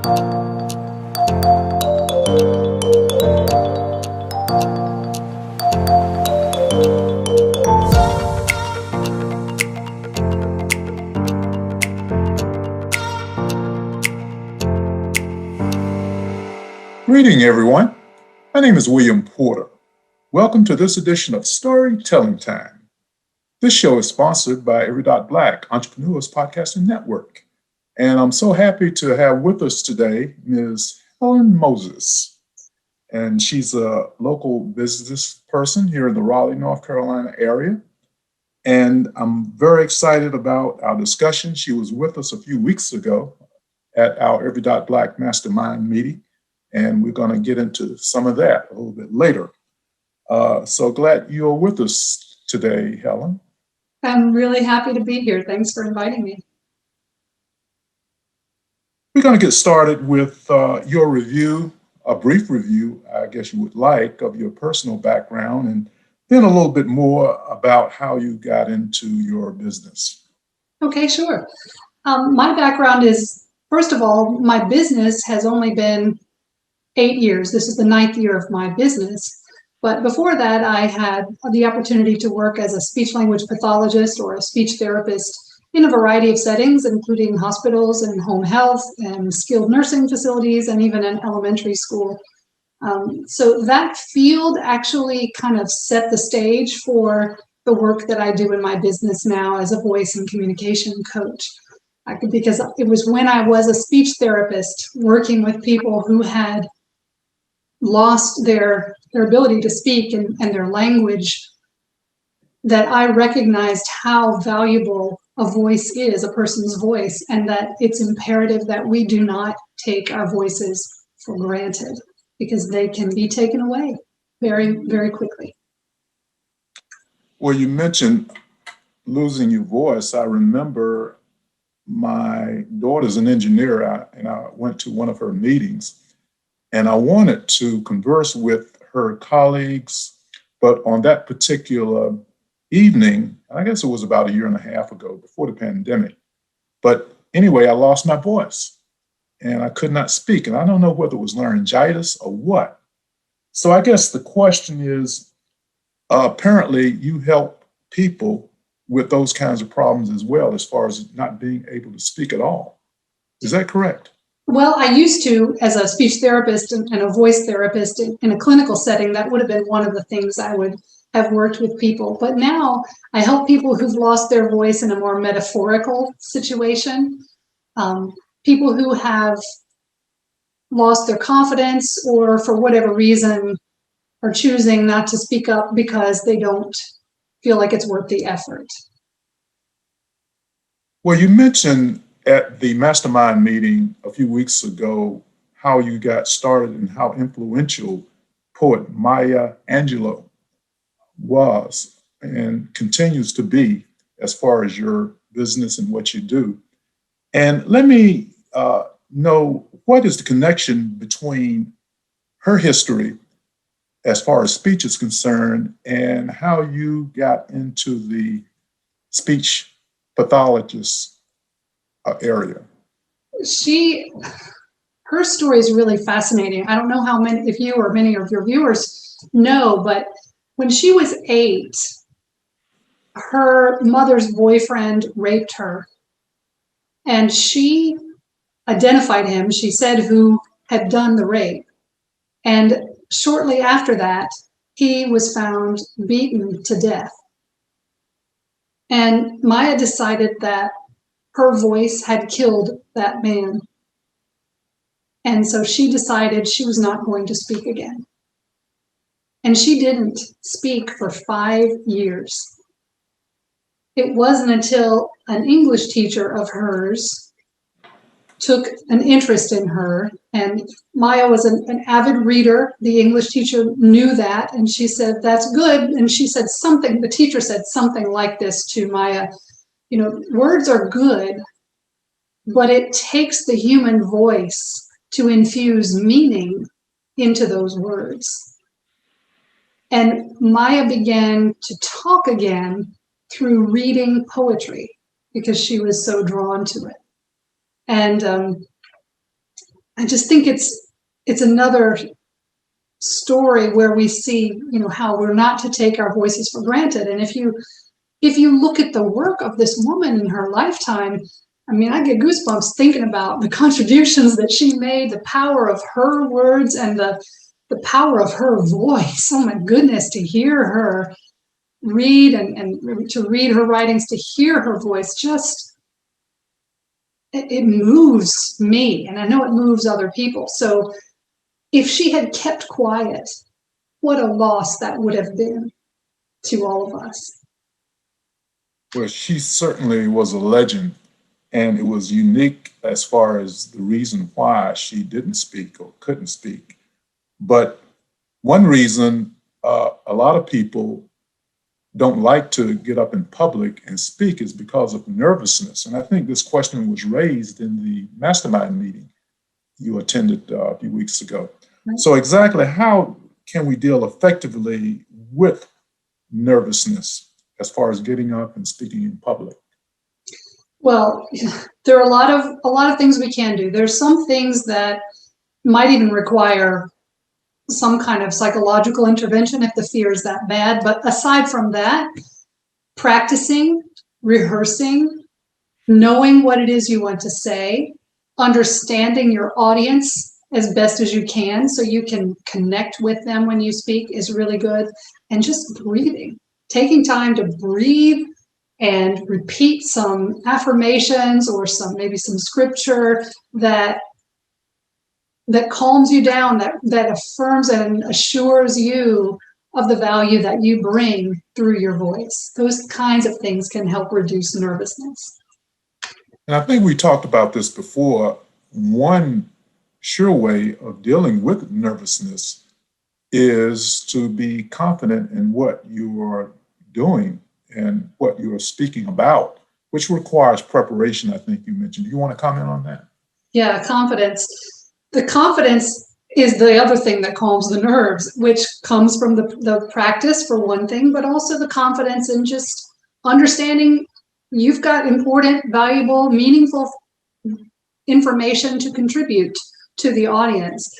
Greeting, everyone. My name is William Porter. Welcome to this edition of Storytelling Time. This show is sponsored by Black Entrepreneurs Podcasting Network. And I'm so happy to have with us today Ms. Helen Moses. And she's a local business person here in the Raleigh, North Carolina area. And I'm very excited about our discussion. She was with us a few weeks ago at our Black Mastermind meeting. And we're going to get into some of that a little bit later. So glad you're with us today, Helen. I'm really happy to be here. Thanks for inviting me. We're going to get started with your review, a brief review, I guess you would like, of your personal background, and then a little bit more about how you got into your business. Okay, sure. My background is, first of all, my business has only been 8 years. This is the 9th year of my business. But before that, I had the opportunity to work as a speech language pathologist or a speech therapist in a variety of settings, including hospitals and home health and skilled nursing facilities and even an elementary school. So that field actually kind of set the stage for the work that I do in my business now as a voice and communication coach. Because it was when I was a speech therapist working with people who had lost their ability to speak and their language that I recognized how valuable a voice is, a person's voice, and that it's imperative that we do not take our voices for granted because they can be taken away very, very quickly. Well, you mentioned losing your voice. I remember my daughter's an engineer, and I went to one of her meetings. And I wanted to converse with her colleagues, but on that particular evening, I guess it was about 1.5 years ago, before the pandemic. But anyway, I lost my voice and I could not speak. And I don't know whether it was laryngitis or what. So I guess the question is, apparently you help people with those kinds of problems as well, as far as not being able to speak at all. Is that correct? Well, I used to, as a speech therapist and a voice therapist in a clinical setting, that would have been one of the things I would have worked with people. But now I help people who've lost their voice in a more metaphorical situation, people who have lost their confidence or for whatever reason are choosing not to speak up because they don't feel like it's worth the effort. Well, you mentioned at the mastermind meeting a few weeks ago how you got started and how influential poet Maya Angelou was and continues to be as far as your business and what you do. And let me know, what is the connection between her history as far as speech is concerned and how you got into the speech pathologist area? Her story is really fascinating. I don't know how many, if you or many of your viewers know, but when she was 8, her mother's boyfriend raped her. And she identified him, she said, who had done the rape. And shortly after that, he was found beaten to death. And Maya decided that her voice had killed that man. And so she decided she was not going to speak again. And she didn't speak for 5 years. It wasn't until an English teacher of hers took an interest in her, and Maya was an avid reader. The English teacher knew that, and she said, "That's good." And she said something, the teacher said something like this to Maya, you know, words are good, but it takes the human voice to infuse meaning into those words. And Maya began to talk again through reading poetry because she was so drawn to it. And I just think it's another story where we see, you know, how we're not to take our voices for granted. And if you look at the work of this woman in her lifetime, I mean, I get goosebumps thinking about the contributions that she made, the power of her words and the power of her voice. Oh my goodness, to hear her read and to read her writings, to hear her voice, just it moves me, and I know it moves other people. So if she had kept quiet, what a loss that would have been to all of us. Well, she certainly was a legend, and it was unique as far as the reason why she didn't speak or couldn't speak. But one reason a lot of people don't like to get up in public and speak is because of nervousness. And I think this question was raised in the mastermind meeting you attended a few weeks ago. Right. So exactly how can we deal effectively with nervousness as far as getting up and speaking in public? Well, there are a lot of things we can do. There's some things that might even require some kind of psychological intervention if the fear is that bad. But aside from that, practicing, rehearsing, knowing what it is you want to say, understanding your audience as best as you can so you can connect with them when you speak is really good. And just breathing, taking time to breathe and repeat some affirmations or maybe some scripture that calms you down, that affirms and assures you of the value that you bring through your voice. Those kinds of things can help reduce nervousness. And I think we talked about this before. One sure way of dealing with nervousness is to be confident in what you are doing and what you are speaking about, which requires preparation, I think you mentioned. Do you want to comment on that? Yeah, confidence. The confidence is the other thing that calms the nerves, which comes from the practice for one thing, but also the confidence in just understanding you've got important, valuable, meaningful information to contribute to the audience.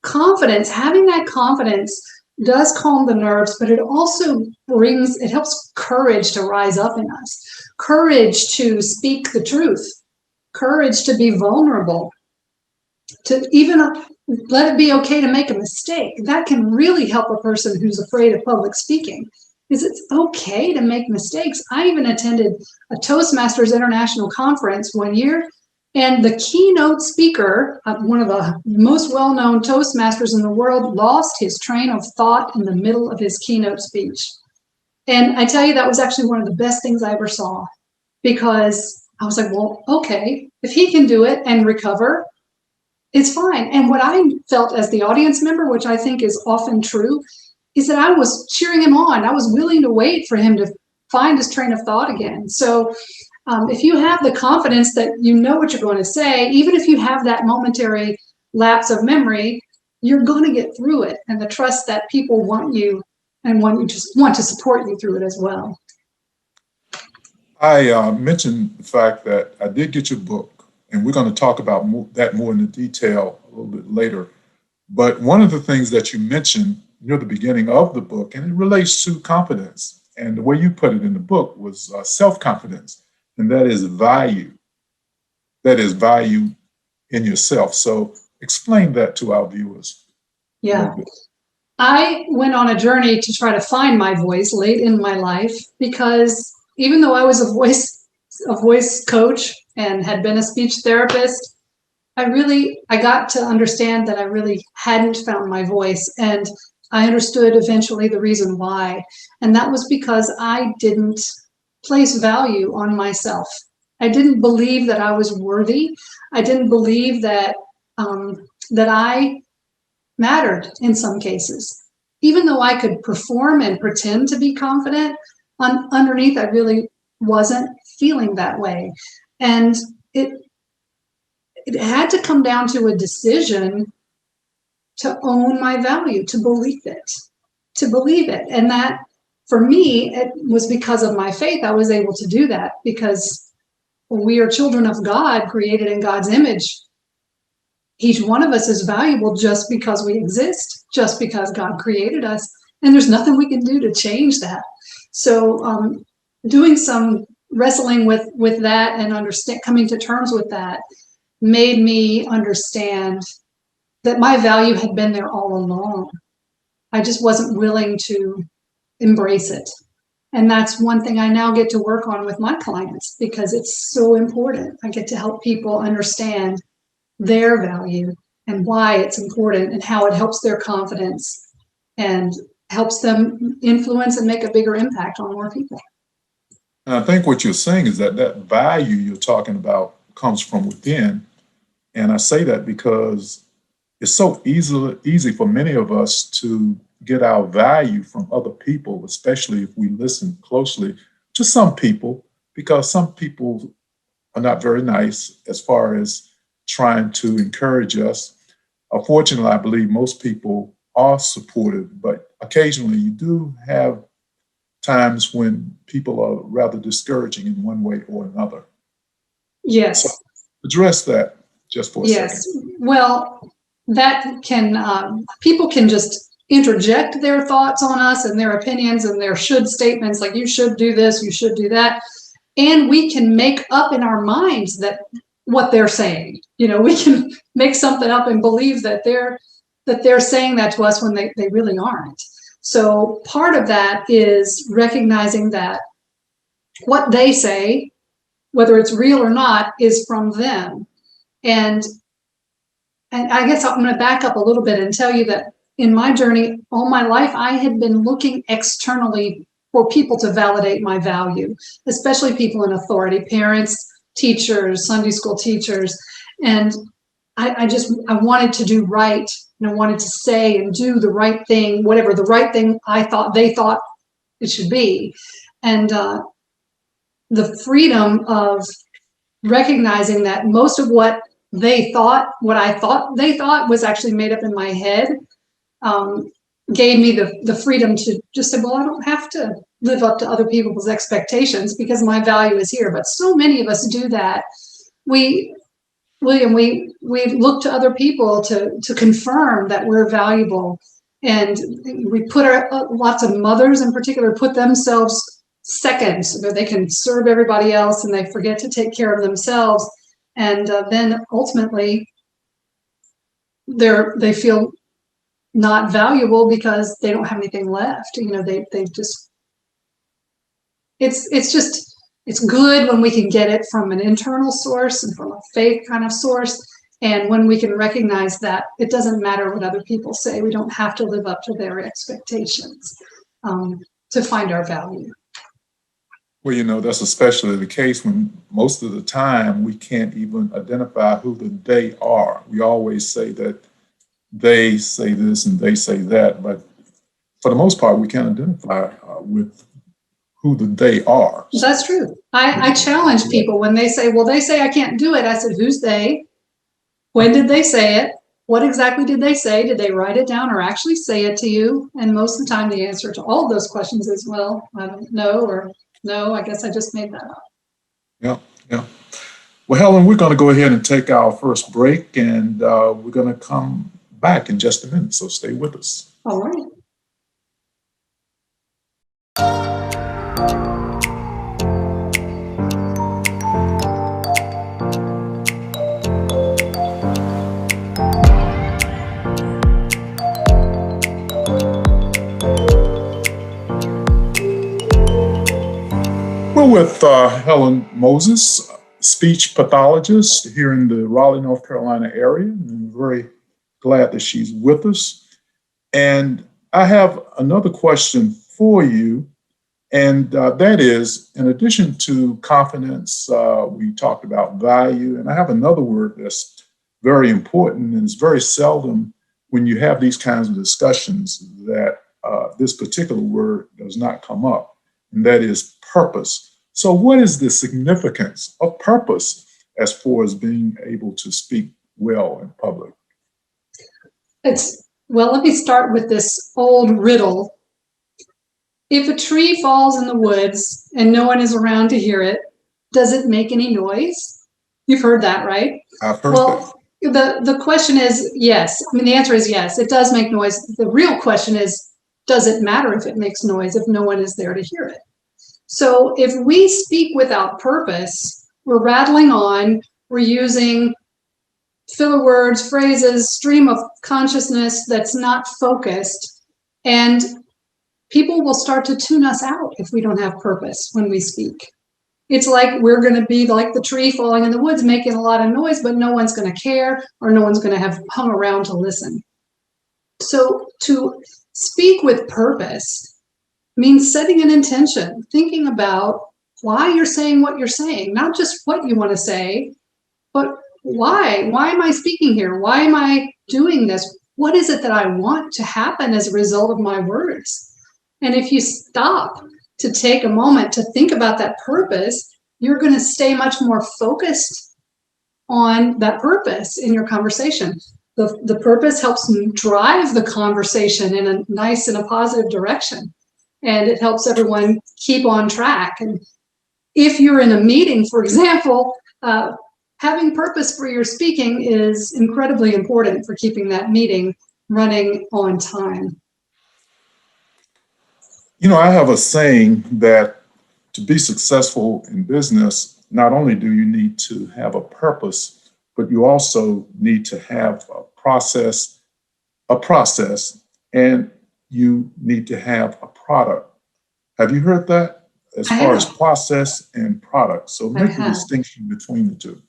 Confidence, having that confidence does calm the nerves, but it also it helps courage to rise up in us, courage to speak the truth, courage to be vulnerable, to even let it be okay to make a mistake. That can really help a person who's afraid of public speaking, is it's okay to make mistakes. I even attended a Toastmasters International Conference one year, and the keynote speaker, one of the most well-known Toastmasters in the world, lost his train of thought in the middle of his keynote speech. And I tell you, that was actually one of the best things I ever saw, because I was like, well, okay, if he can do it and recover, it's fine. And what I felt as the audience member, which I think is often true, is that I was cheering him on. I was willing to wait for him to find his train of thought again. So if you have the confidence that you know what you're going to say, even if you have that momentary lapse of memory, you're going to get through it. And the trust that people want you and want to support you through it as well. I mentioned the fact that I did get your book, and we're going to talk about that more in the detail a little bit later. But one of the things that you mentioned near the beginning of the book, and it relates to confidence, and the way you put it in the book was self-confidence, and that is value. That is value in yourself. So explain that to our viewers. Yeah. I went on a journey to try to find my voice late in my life, because even though I was a voice coach and had been a speech therapist, I got to understand that I really hadn't found my voice. And I understood eventually the reason why. And that was because I didn't place value on myself. I didn't believe that I was worthy. I didn't believe that that I mattered in some cases. Even though I could perform and pretend to be confident, underneath I really wasn't feeling that way. And it had to come down to a decision to own my value, to believe it. And that, for me, it was because of my faith I was able to do that, because we are children of God, created in God's image. each one of us is valuable just because we exist, just because God created us, and there's nothing we can do to change that. So doing some wrestling with that and coming to terms with that made me understand that my value had been there all along. I just wasn't willing to embrace it. And that's one thing I now get to work on with my clients because it's so important. I get to help people understand their value and why it's important and how it helps their confidence and helps them influence and make a bigger impact on more people. And I think what you're saying is that that value you're talking about comes from within. And I say that because it's so easy for many of us to get our value from other people, especially if we listen closely to some people, because some people are not very nice as far as trying to encourage us. Unfortunately, I believe most people are supportive, but occasionally you do have times when people are rather discouraging in one way or another. Yes. So address that just for a second. Yes. Well, that can, people can just interject their thoughts on us and their opinions and their should statements, like you should do this, you should do that. And we can make up in our minds that what they're saying. You know, we can make something up and believe that they're saying that to us when they really aren't. So part of that is recognizing that what they say, whether it's real or not, is from them. And I guess I'm going to back up a little bit and tell you that in my journey, all my life, I had been looking externally for people to validate my value, especially people in authority, parents, teachers, Sunday school teachers. And I wanted to do right. And I wanted to say and do the right thing, whatever the right thing they thought it should be. And the freedom of recognizing that most of what I thought they thought was actually made up in my head, gave me the freedom to just say, well, I don't have to live up to other people's expectations because my value is here. But so many of us do that. We look to other people to confirm that we're valuable. And we put lots of mothers in particular put themselves second so that they can serve everybody else and they forget to take care of themselves. And then ultimately they feel not valuable because they don't have anything left. You know, they just, it's good when we can get it from an internal source and from a faith kind of source. And when we can recognize that it doesn't matter what other people say, we don't have to live up to their expectations to find our value. Well, you know, that's especially the case when most of the time we can't even identify who the they are. We always say that they say this and they say that, but for the most part, we can't identify with who the they are. That's true. I challenge people when they say, well, they say I can't do it. I said, who's they? When did they say it? What exactly did they say? Did they write it down or actually say it to you? And most of the time, the answer to all of those questions is, well, I don't know, or no, I guess I just made that up. Yeah. Well, Helen, we're going to go ahead and take our first break, and we're going to come back in just a minute. So stay with us. All right. We're with Helen Moses, speech pathologist here in the Raleigh, North Carolina area. I'm very glad that she's with us. And I have another question for you, and that is, in addition to confidence, we talked about value, and I have another word that's very important, and it's very seldom when you have these kinds of discussions that this particular word does not come up, and that is purpose. So what is the significance of purpose as far as being able to speak well in public? Well, let me start with this old riddle. If a tree falls in the woods and no one is around to hear it, does it make any noise? You've heard that, right? I've heard that. The question is yes. I mean, the answer is yes. It does make noise. The real question is, does it matter if it makes noise if no one is there to hear it? So if we speak without purpose, we're rattling on, we're using filler words, phrases, stream of consciousness that's not focused, and people will start to tune us out if we don't have purpose when we speak. It's like we're going to be like the tree falling in the woods, making a lot of noise, but no one's going to care, or no one's going to have hung around to listen. So to speak with purpose means setting an intention, thinking about why you're saying what you're saying, not just what you want to say, but why? Why am I speaking here? Why am I doing this? What is it that I want to happen as a result of my words? And if you stop to take a moment to think about that purpose, you're going to stay much more focused on that purpose in your conversation. The purpose helps drive the conversation in a nice and a positive direction. And it helps everyone keep on track. And if you're in a meeting, for example, having purpose for your speaking is incredibly important for keeping that meeting running on time. You know, I have a saying that to be successful in business, not only do you need to have a purpose, but you also need to have a process, and you need to have a product. Have you heard that? As far as process and product. So make the distinction between the two.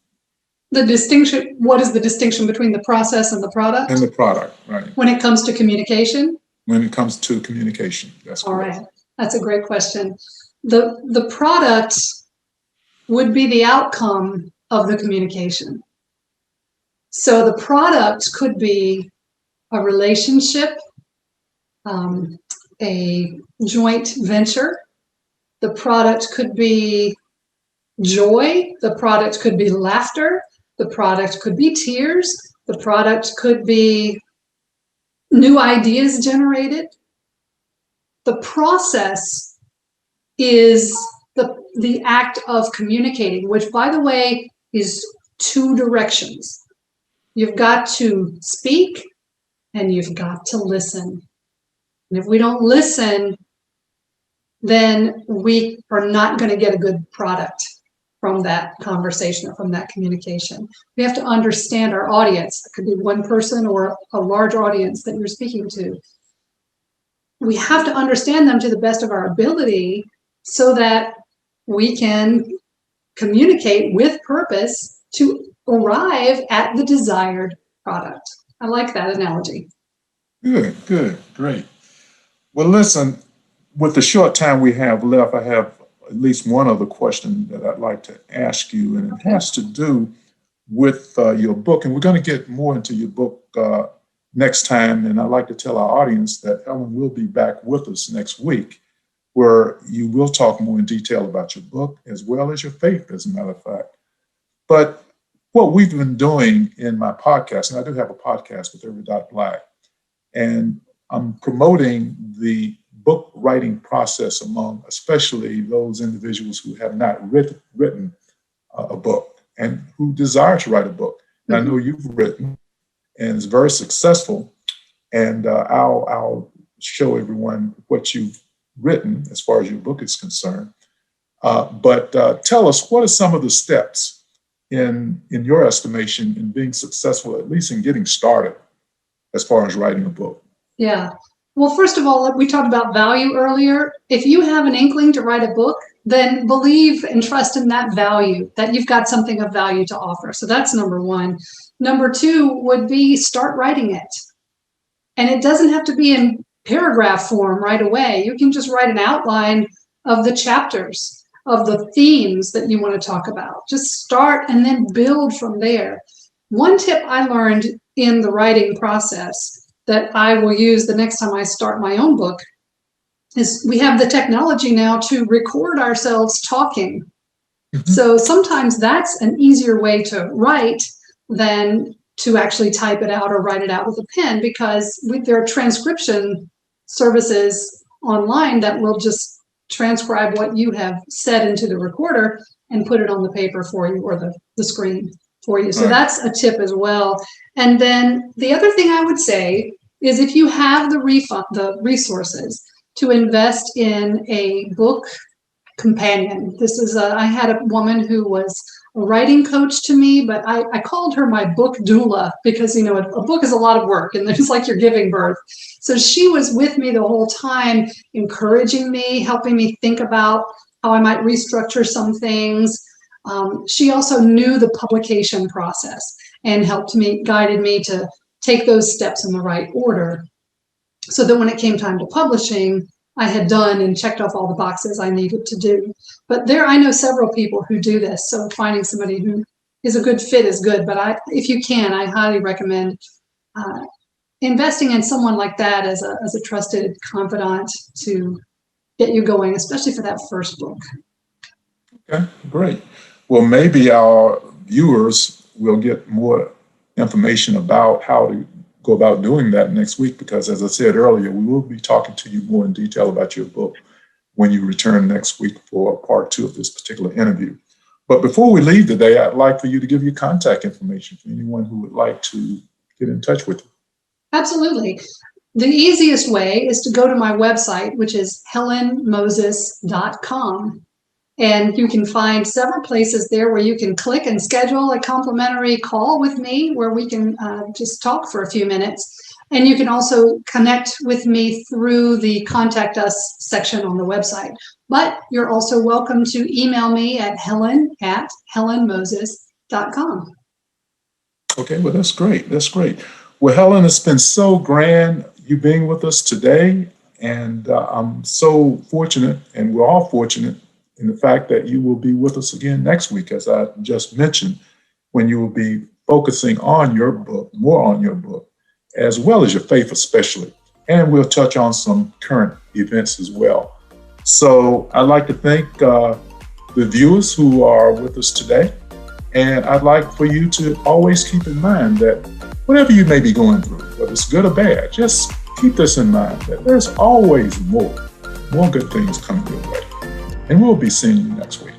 The distinction, what is the distinction between the process and the product? And the product, right. When it comes to communication? When it comes to communication, that's correct. All right, that's a great question. The product would be the outcome of the communication. So the product could be a relationship, a joint venture. The product could be joy. The product could be laughter. The product could be tears. The product could be new ideas generated. The process is the act of communicating, which, by the way, is two directions. You've got to speak and you've got to listen. And if we don't listen, then we are not going to get a good product from that conversation or from that communication. We have to understand our audience. It could be one person or a large audience that you're speaking to. We have to understand them to the best of our ability so that we can communicate with purpose to arrive at the desired product. I like that analogy. Good, great. Well, listen, with the short time we have left, I have at least one other question that I'd like to ask you, and it has to do with your book. And we're going to get more into your book next time. And I'd like to tell our audience that Helen will be back with us next week, where you will talk more in detail about your book as well as your faith, as a matter of fact. But what we've been doing in my podcast, and I do have a podcast with Every Dot Black, and I'm promoting the book writing process among especially those individuals who have not written a book and who desire to write a book. And I know you've written, and it's very successful. And I'll show everyone what you've written as far as your book is concerned. But tell us, what are some of the steps in your estimation in being successful, at least in getting started as far as writing a book? Yeah. Well, first of all, we talked about value earlier. If you have an inkling to write a book, then believe and trust in that value, that you've got something of value to offer. So that's number one. Number two would be start writing it. And it doesn't have to be in paragraph form right away. You can just write an outline of the chapters, of the themes that you want to talk about. Just start and then build from there. One tip I learned in the writing process that I will use the next time I start my own book is we have the technology now to record ourselves talking. So sometimes that's an easier way to write than to actually type it out or write it out with a pen, because there are transcription services online that will just transcribe what you have said into the recorder and put it on the paper for you or the screen. for you. So Right. that's a tip as well. And then the other thing I would say is if you have the resources to invest in a book companion. I had a woman who was a writing coach to me, but I called her my book doula because, a book is a lot of work and it's like you're giving birth. So she was with me the whole time, encouraging me, helping me think about how I might restructure some things. She also knew the publication process and guided me to take those steps in the right order so that when it came time to publishing, I had done and checked off all the boxes I needed to do. But I know several people who do this, so finding somebody who is a good fit is good. But if you can, I highly recommend investing in someone like that as a trusted confidant to get you going, especially for that first book. Okay, great. Well, maybe our viewers will get more information about how to go about doing that next week, because as I said earlier, we will be talking to you more in detail about your book when you return next week for part 2 of this particular interview. But before we leave today, I'd like for you to give your contact information for anyone who would like to get in touch with you. Absolutely. The easiest way is to go to my website, which is HelenMosesPart1.com. And you can find several places there where you can click and schedule a complimentary call with me where we can just talk for a few minutes. And you can also connect with me through the Contact Us section on the website. But you're also welcome to email me at helen@helenmoses.com. Okay, well, that's great. That's great. Well, Helen, it's been so grand you being with us today. And I'm so fortunate, and we're all fortunate, in the fact that you will be with us again next week, as I just mentioned, when you will be focusing on your book, more on your book, as well as your faith especially. And we'll touch on some current events as well. So I'd like to thank the viewers who are with us today. And I'd like for you to always keep in mind that whatever you may be going through, whether it's good or bad, just keep this in mind, that there's always more good things coming your way. And we'll be seeing you next week.